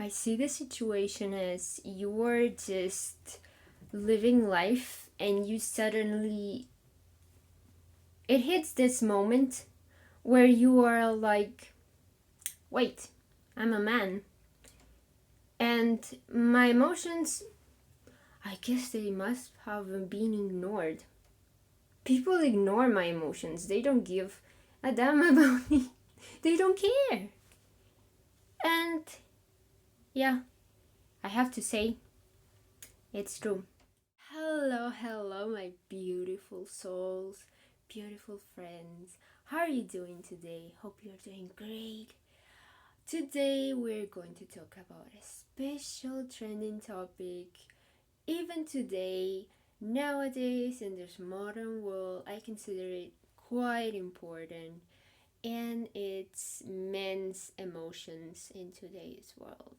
I see the situation as you are just living life and you suddenly it hits this moment where you are like, wait, I'm a man. And my emotions, I guess they must have been ignored. People ignore my emotions. They don't give a damn about me. They don't care. And yeah, I have to say, it's true. Hello, my beautiful souls, beautiful friends. How are you doing today? Hope you're doing great. Today, we're going to talk about a special trending topic. Even today, nowadays, in this modern world, I consider it quite important, and it's men's emotions in today's world.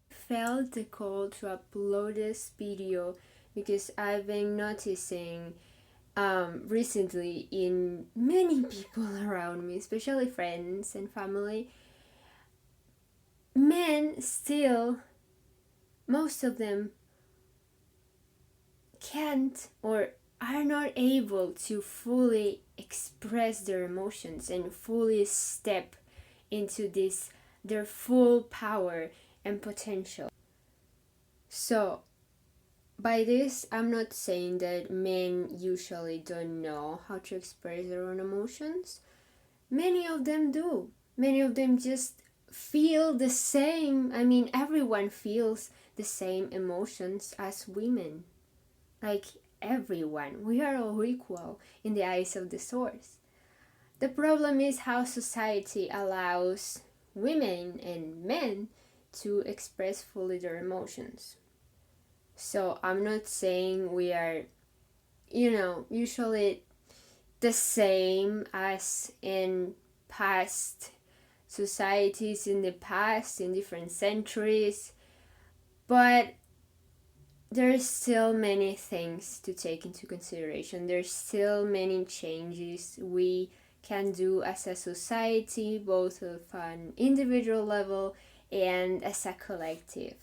Felt the call to upload this video because I've been noticing recently in many people around me, especially friends and family, men still, most of them can't or are not able to fully express their emotions and fully step into this their full power and potential. So by this, I'm not saying that men usually don't know how to express their own emotions. Many of them do. Many of them just feel the same. I mean, everyone feels the same emotions as women. Like everyone. We are all equal in the eyes of the source. The problem is how society allows women and men to express fully their emotions. So I'm not saying we are, usually the same as in past societies in the past, in different centuries, but there's still many things to take into consideration. There's still many changes we can do as a society, both of an individual level and as a collective.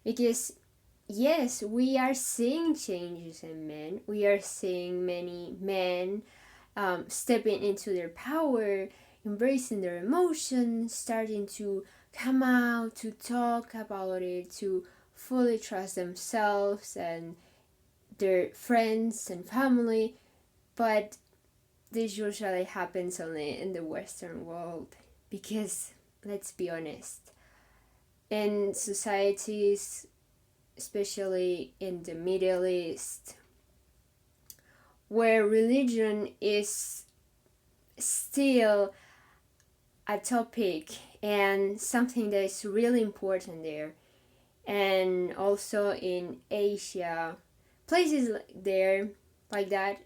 Because yes, we are seeing changes in men. We are seeing many men stepping into their power, embracing their emotions, starting to come out, to talk about it, to fully trust themselves and their friends and family. But this usually happens only in the Western world because, let's be honest, in societies, especially in the Middle East, where religion is still a topic and something that is really important there, and also in Asia, places there like that,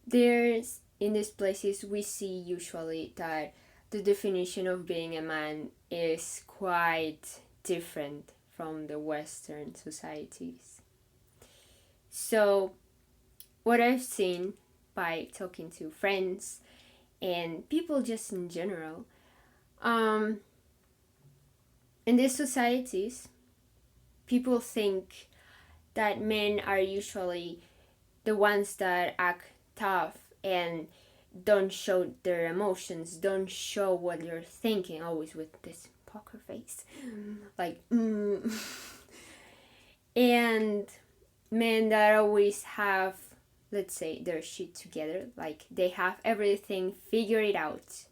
there's in these places we see usually that the definition of being a man is quite different from the Western societies. So what I've seen by talking to friends and people just in general, um, in these societies, people think that men are usually the ones that act tough and don't show their emotions, don't show what they're thinking, always with this poker face, like, and men that always have, let's say, their shit together, like they have everything figured out.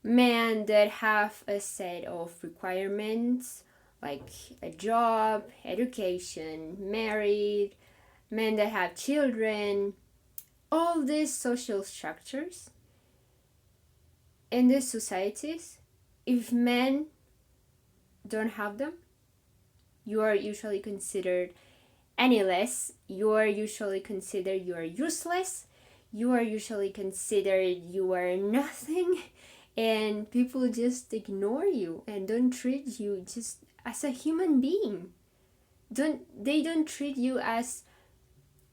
Men that have a set of requirements like a job, education, married, men that have children, all these social structures in these societies, if men don't have them, you are usually considered any less, you are usually considered you are useless, you are usually considered you are nothing, and people just ignore you and don't treat you just as a human being. They don't treat you as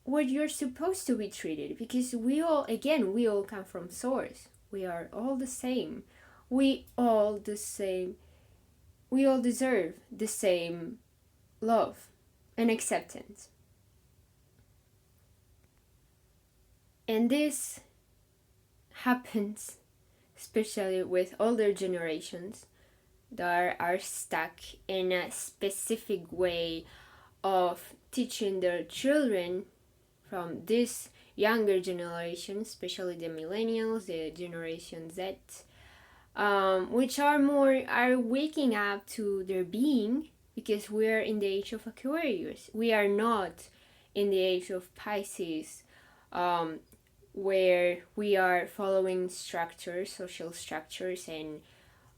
what you're supposed to be treated, because we all come from source. We are all the same. We all the same we all deserve the same love and acceptance. And this happens especially with older generations that are stuck in a specific way of teaching their children from this younger generation, especially the millennials, the Generation Z, which are waking up to their being, because we are in the age of Aquarius. We are not in the age of Pisces, where we are following structures, social structures, and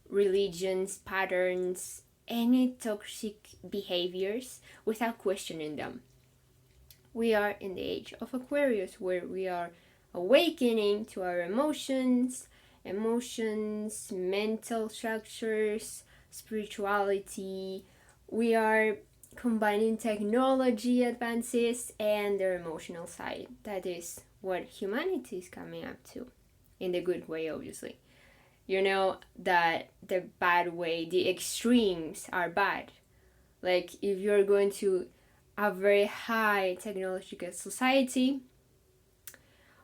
religions, patterns, any toxic behaviors without questioning them. We are in the age of Aquarius, where we are awakening to our emotions, mental structures, spirituality. We are combining technology advances and their emotional side. That is what humanity is coming up to, in the good way, obviously. You know that the bad way, the extremes are bad. Like, if you're going to a very high technological society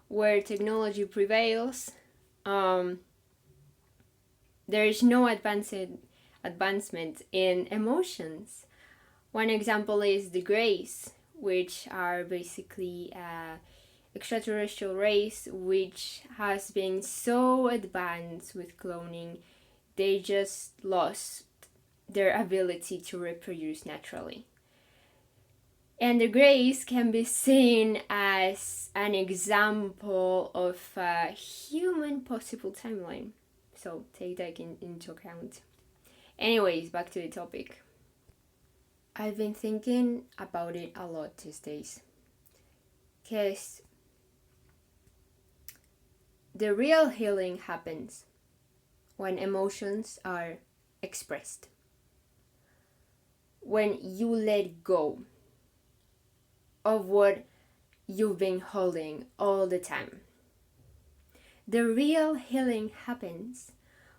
where technology prevails, there is no advancement in emotions. One example is the Greys, which are basically extraterrestrial race which has been so advanced with cloning, they just lost their ability to reproduce naturally. And the Greys can be seen as an example of a human possible timeline. So take that into account. Anyways, back to the topic. I've been thinking about it a lot these days, because the real healing happens when emotions are expressed. When you let go of what you've been holding all the time. The real healing happens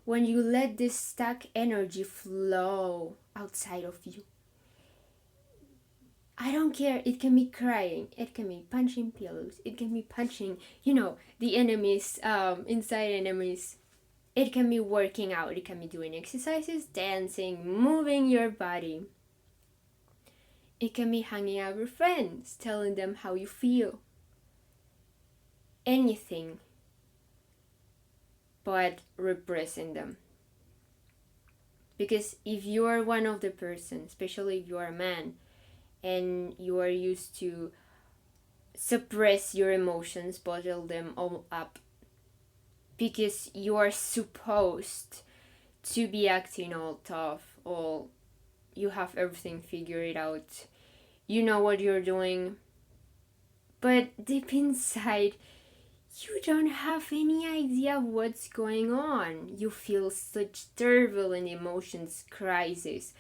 when you let this stuck energy flow outside of you. I don't care, it can be crying, it can be punching pillows, it can be punching, the enemies, inside enemies. It can be working out, it can be doing exercises, dancing, moving your body. It can be hanging out with friends, telling them how you feel. Anything but repressing them. Because if you are one of the persons, especially if you are a man, and you are used to suppress your emotions, bottle them all up, because you are supposed to be acting all tough, all you have everything figured out, you know what you're doing, but deep inside you don't have any idea what's going on. You feel such turbulent emotions, crisis.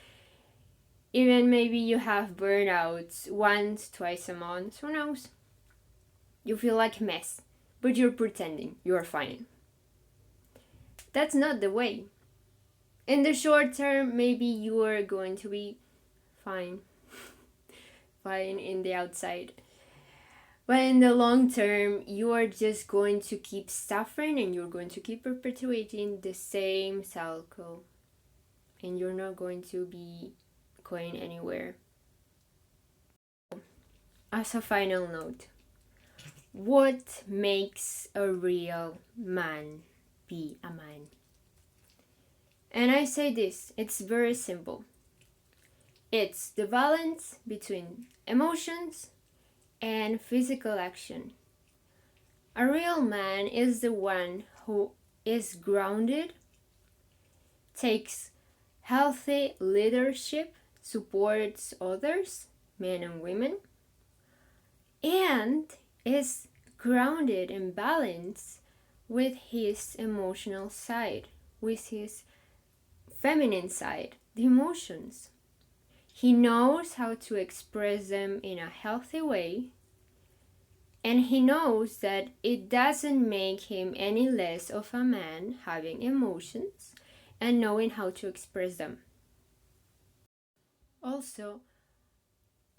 Even maybe you have burnouts once, twice a month, who knows? You feel like a mess, but you're pretending you're fine. That's not the way. In the short term, maybe you are going to be fine. Fine in the outside. But in the long term, you are just going to keep suffering, and you're going to keep perpetuating the same cycle. And you're not going to be going anywhere. As a final note, what makes a real man be a man? And I say this, it's very simple. It's the balance between emotions and physical action. A real man is the one who is grounded, takes healthy leadership, supports others, men and women, and is grounded and balanced with his emotional side, with his feminine side, the emotions. He knows how to express them in a healthy way, and he knows that it doesn't make him any less of a man having emotions and knowing how to express them. Also,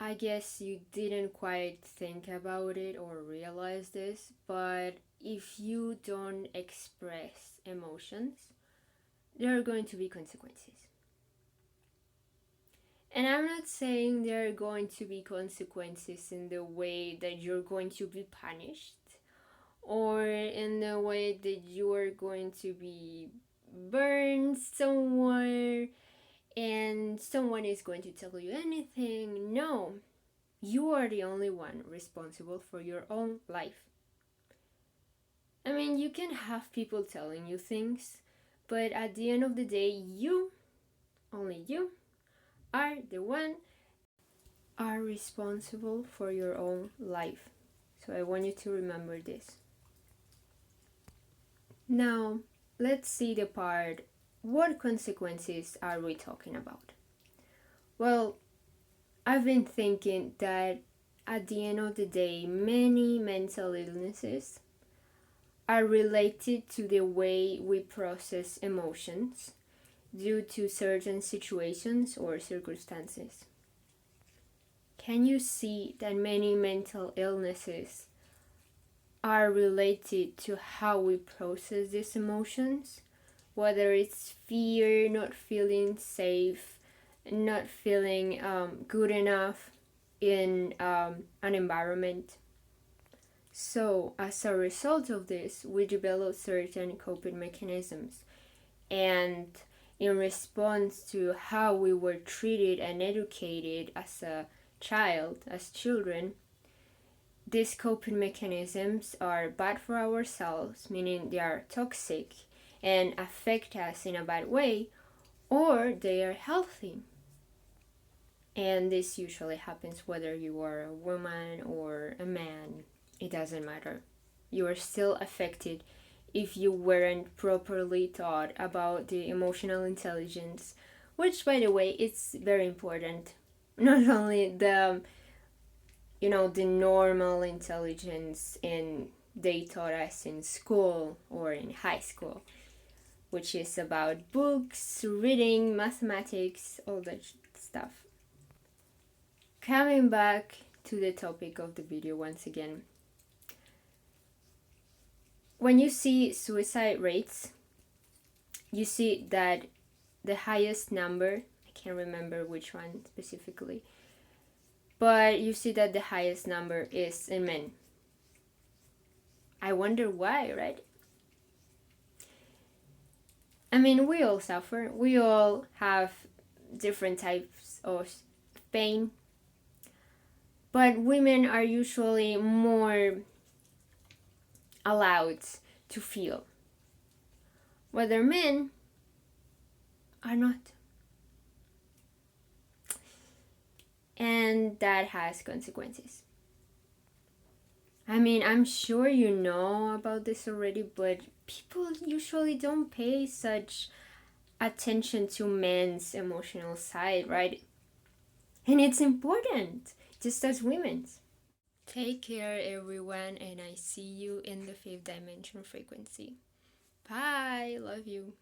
I guess you didn't quite think about it or realize this, but if you don't express emotions, there are going to be consequences. And I'm not saying there are going to be consequences in the way that you're going to be punished or in the way that you are going to be burned somewhere and someone is going to tell you anything. No, you are the only one responsible for your own life. I mean, you can have people telling you things, but at the end of the day, you, only you, are the one are responsible for your own life. So I want you to remember this. Now, let's see the part, what consequences are we talking about? Well, I've been thinking that at the end of the day, many mental illnesses are related to the way we process emotions due to certain situations or circumstances. Can you see that many mental illnesses are related to how we process these emotions? Whether it's fear, not feeling safe, not feeling good enough in an environment. So, as a result of this, we develop certain coping mechanisms. And in response to how we were treated and educated as a child, as children, these coping mechanisms are bad for ourselves, meaning they are toxic and affect us in a bad way, or they are healthy. And this usually happens whether you are a woman or a man, it doesn't matter. You are still affected if you weren't properly taught about the emotional intelligence, which, by the way, it's very important. Not only the normal intelligence they taught us in school or in high school, which is about books, reading, mathematics, all that stuff. Coming back to the topic of the video once again. When you see suicide rates, you see that the highest number, I can't remember which one specifically, but you see that the highest number is in men. I wonder why, right? I mean, we all suffer. We all have different types of pain. But women are usually more allowed to feel, whether men are not. And that has consequences. I mean, I'm sure you know about this already, but people usually don't pay such attention to men's emotional side, right? And it's important, just as women's. Take care, everyone, and I see you in the fifth dimension frequency. Bye, love you.